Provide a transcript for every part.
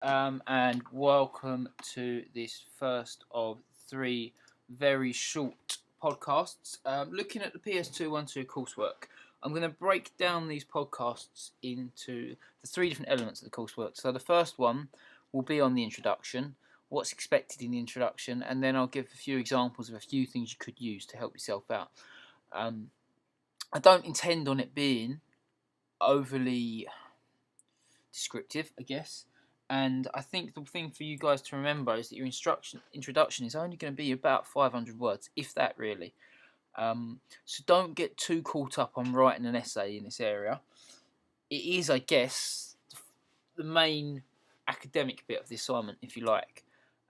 and welcome to this first of three very short podcasts looking at the PS212 coursework. I'm going to break down these podcasts into the three different elements of the coursework. So the first one will be on the introduction, what's expected in the introduction, and then I'll give a few examples of a few things you could use to help yourself out. I don't intend on it being overly descriptive, I guess. And I think the thing for you guys to remember is that your introduction is only going to be about 500 words, if that really. So don't get too caught up on writing an essay in this area. It is, I guess, the main academic bit of the assignment, if you like.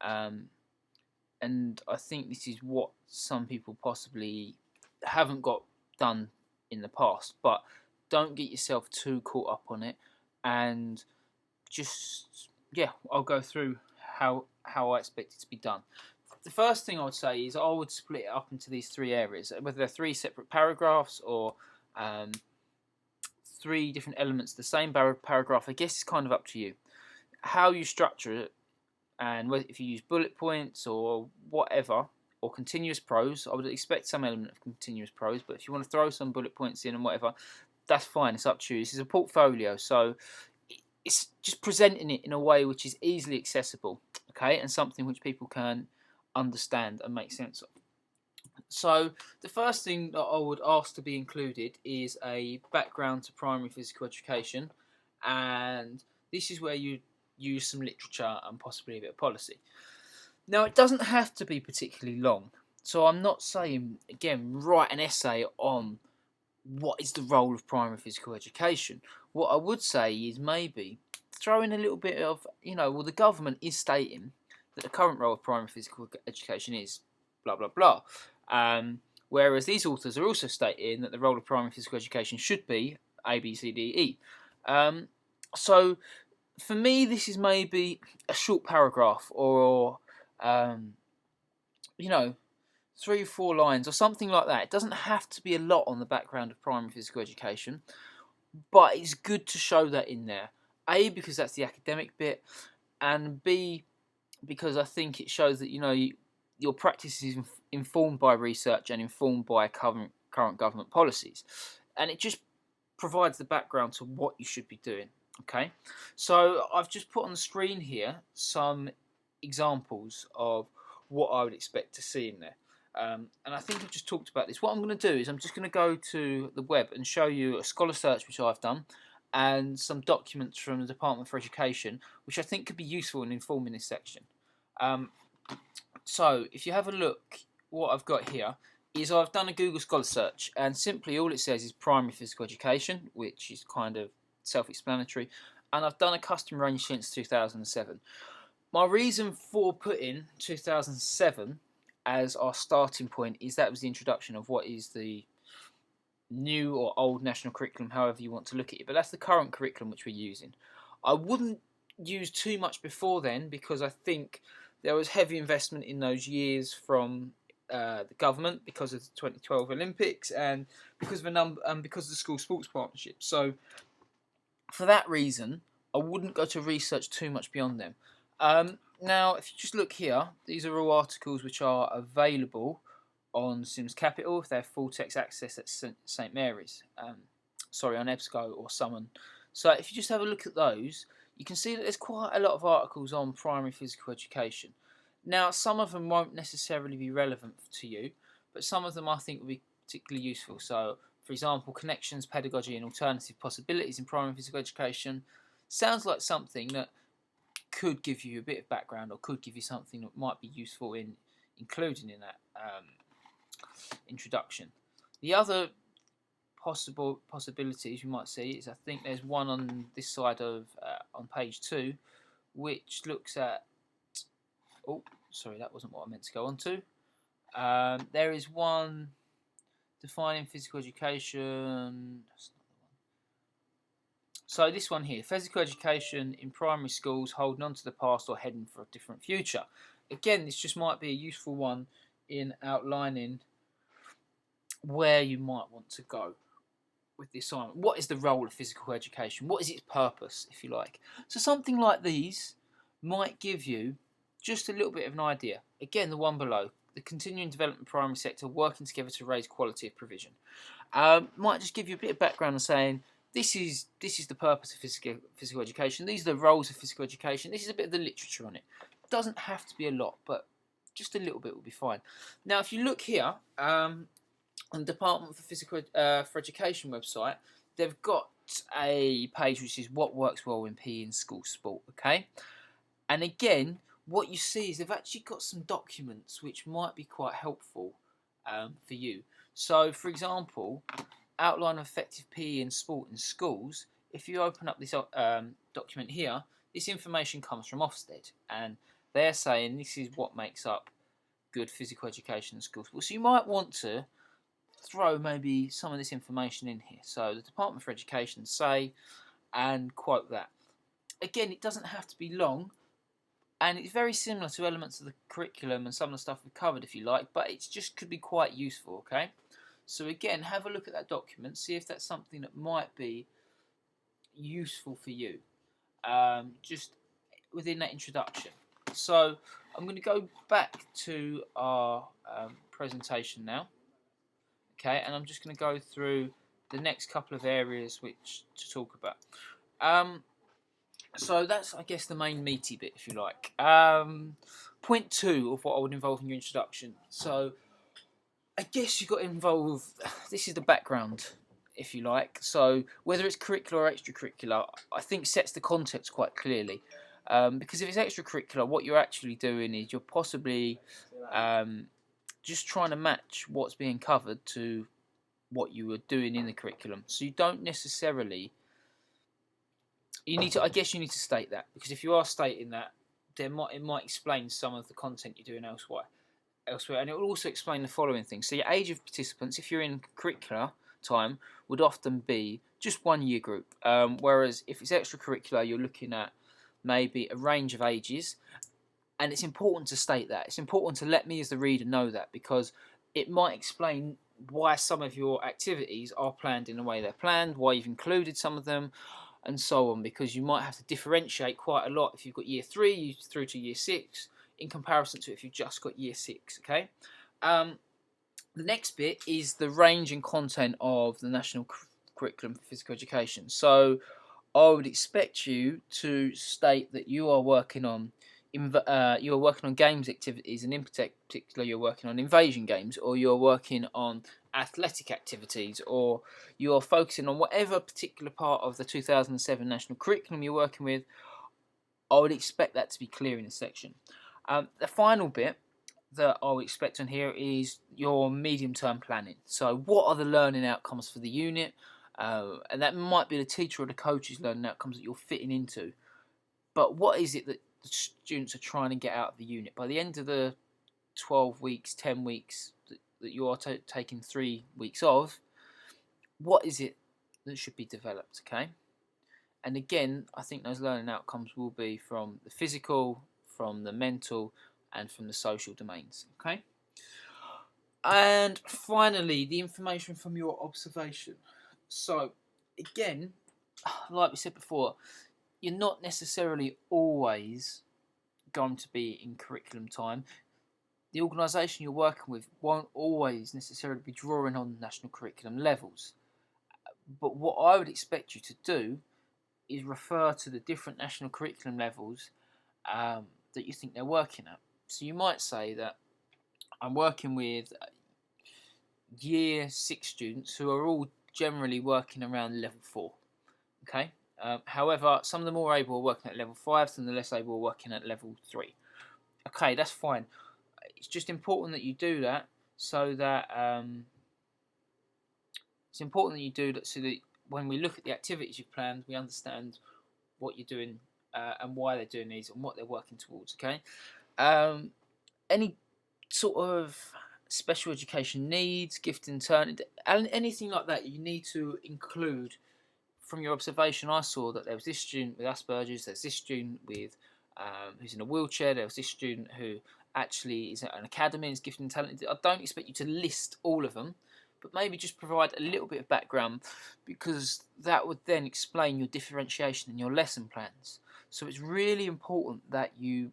And I think this is what some people possibly haven't got done in the past. But don't get yourself too caught up on it, and I'll go through how I expect it to be done. The first thing I would say is I would split it up into these three areas, whether they're three separate paragraphs or three different elements of the same paragraph. I guess it's kind of up to you how you structure it, and whether if you use bullet points or whatever, or continuous prose. I would expect some element of continuous prose, but if you want to throw some bullet points in and whatever, that's fine. It's up to you. This is a portfolio, so it's just presenting it in a way which is easily accessible, okay, and something which people can understand and make sense of. So the first thing that I would ask to be included is a background to primary physical education, and this is where you use some literature and possibly a bit of policy. Now, it doesn't have to be particularly long, so I'm not saying, again, write an essay on what is the role of primary physical education. What I would say is maybe throw in a little bit of, the government is stating that the current role of primary physical education is blah, blah, blah. Whereas these authors are also stating that the role of primary physical education should be A, B, C, D, E. So for me, this is maybe a short paragraph or, 3 or 4 lines or something like that. It doesn't have to be a lot on the background of primary physical education, but it's good to show that in there. A, because that's the academic bit, and B, because I think it shows that your practice is informed by research and informed by current government policies, and it just provides the background to what you should be doing. Okay, so I've just put on the screen here some examples of what I would expect to see in there. And I think I've just talked about this. What I'm going to do is I'm just going to go to the web and show you a scholar search which I've done and some documents from the Department for Education which I think could be useful in informing this section. So if you have a look, what I've got here is I've done a Google Scholar search, and simply all it says is primary physical education, which is kind of self-explanatory, and I've done a custom range since 2007. My reason for putting 2007 as our starting point is that was the introduction of what is the new or old national curriculum, however you want to look at it, but that's the current curriculum which we're using. I wouldn't use too much before then, because I think there was heavy investment in those years from the government because of the 2012 Olympics and because of the school sports partnership. So for that reason, I wouldn't go to research too much beyond them. Now, if you just look here, these are all articles which are available on Sims Capital if they have full text access at St Mary's. On EBSCO or Summon. So if you just have a look at those, you can see that there's quite a lot of articles on primary physical education. Now, some of them won't necessarily be relevant to you, but some of them I think will be particularly useful. So, for example, connections, pedagogy and alternative possibilities in primary physical education sounds like something that could give you a bit of background or could give you something that might be useful in including in that introduction. The other possibilities you might see is, I think there's one on this side of on page 2 which looks at, that wasn't what I meant to go on to. There is one defining physical education. So this one here, physical education in primary schools, holding on to the past or heading for a different future. Again, this just might be a useful one in outlining where you might want to go with the assignment. What is the role of physical education? What is its purpose, if you like? So something like these might give you just a little bit of an idea. Again, the one below, the continuing development primary sector working together to raise quality of provision. Might just give you a bit of background on saying this is the purpose of physical education. These are the roles of physical education. This is a bit of the literature on it. It doesn't have to be a lot, but just a little bit will be fine. Now, if you look here on the Department for Physical for Education website, they've got a page which is what works well in PE in school sport. Okay, and again, what you see is they've actually got some documents which might be quite helpful for you. So, for example, outline of effective PE in sport in schools. If you open up this document here, this information comes from Ofsted, and they're saying this is what makes up good physical education in schools. So you might want to throw maybe some of this information in here. So the Department for Education say, and quote that. Again, it doesn't have to be long, and it's very similar to elements of the curriculum and some of the stuff we've covered, if you like, but it just could be quite useful, okay? So again, have a look at that document, see if that's something that might be useful for you, just within that introduction. So I'm going to go back to our presentation now, okay, and I'm just going to go through the next couple of areas which to talk about. So that's, I guess, the main meaty bit, if you like. Point 2 of what I would involve in your introduction. So I guess you've got to involve, this is the background, if you like. So whether it's curricular or extracurricular, I think sets the context quite clearly. Because if it's extracurricular, what you're actually doing is you're possibly just trying to match what's being covered to what you were doing in the curriculum. So you don't necessarily, I guess you need to state that, because if you are stating that, it might explain some of the content you're doing elsewhere, and it will also explain the following things. So your age of participants, if you're in curricular time, would often be just 1 year group, whereas if it's extracurricular, you're looking at maybe a range of ages, and it's important to state that. It's important to let me as the reader know that, because it might explain why some of your activities are planned in the way they're planned, why you've included some of them, and so on, because you might have to differentiate quite a lot if you've got year 3 through to year 6 in comparison to if you've just got year 6, okay? The next bit is the range and content of the National Curriculum for Physical Education. So I would expect you to state that you are working on games activities, and in particular you're working on invasion games, or you're working on athletic activities, or you're focusing on whatever particular part of the 2007 national curriculum you're working with. I would expect that to be clear in this section. The final bit that I would expect on here is your medium-term planning. So what are the learning outcomes for the unit? And that might be the teacher or the coach's learning outcomes that you're fitting into. But what is it that the students are trying to get out of the unit? By the end of the 12 weeks, 10 weeks that you are taking 3 weeks of, what is it that should be developed, okay? And again, I think those learning outcomes will be from the physical, from the mental, and from the social domains, okay? And finally, the information from your observation. So, again, like we said before, you're not necessarily always going to be in curriculum time. The organisation you're working with won't always necessarily be drawing on national curriculum levels. But what I would expect you to do is refer to the different national curriculum levels that you think they're working at. So you might say that I'm working with year 6 students who are all generally working around level 4. Okay. However, some of the more able are working at level 5, some of the less able are working at level 3. Okay, that's fine. It's just important that you do that so that so that when we look at the activities you've planned, we understand what you're doing and why they're doing these and what they're working towards. Okay. Any sort of special education needs, gifted and turning, anything like that, you need to include. From your observation, I saw that there was this student with Asperger's, there's this student with who's in a wheelchair, there was this student who actually is at an academy and is gifted and talented. I don't expect you to list all of them, but maybe just provide a little bit of background, because that would then explain your differentiation in your lesson plans. So it's really important that you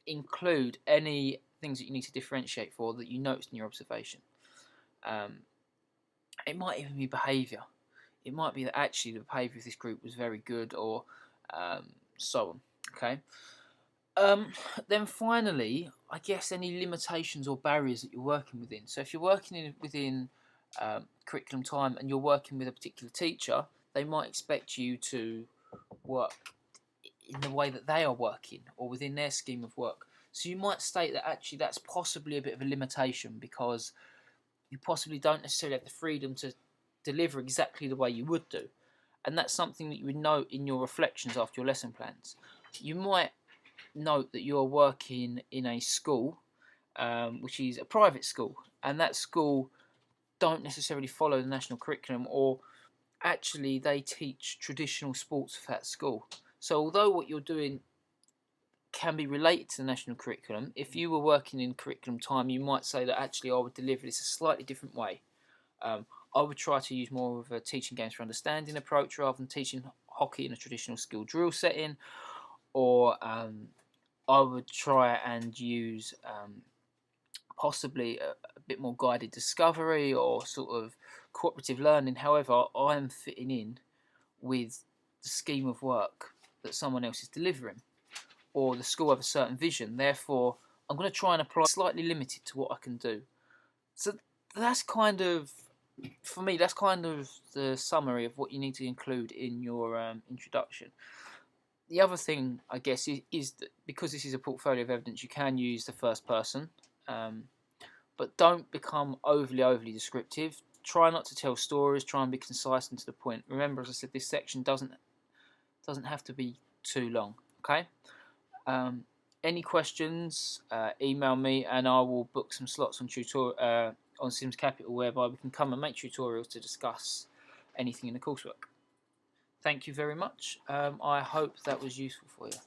include any things that you need to differentiate for that you noticed in your observation. It might even be behaviour. It might be that actually the behaviour of this group was very good, or so on. Okay. Then finally, I guess any limitations or barriers that you're working within. So if you're working within curriculum time and you're working with a particular teacher, they might expect you to work in the way that they are working or within their scheme of work. So you might state that actually that's possibly a bit of a limitation because you possibly don't necessarily have the freedom to deliver exactly the way you would do. And that's something that you would note in your reflections after your lesson plans. You might note that you're working in a school, which is a private school, and that school don't necessarily follow the national curriculum, or actually they teach traditional sports for that school. So although what you're doing can be related to the national curriculum, if you were working in curriculum time, you might say that actually I would deliver this a slightly different way. I would try to use more of a teaching games for understanding approach rather than teaching hockey in a traditional skill drill setting, or I would try and use possibly a bit more guided discovery or sort of cooperative learning. However, I am fitting in with the scheme of work that someone else is delivering, or the school have a certain vision. Therefore, I'm going to try and apply slightly limited to what I can do. So that's kind of, for me, that's kind of the summary of what you need to include in your introduction. The other thing, I guess, is that because this is a portfolio of evidence, you can use the first person, but don't become overly descriptive. Try not to tell stories. Try and be concise and to the point. Remember, as I said, this section doesn't have to be too long. Okay. Any questions? Email me, and I will book some slots on Sims Capital, whereby we can come and make tutorials to discuss anything in the coursework. Thank you very much. I hope that was useful for you.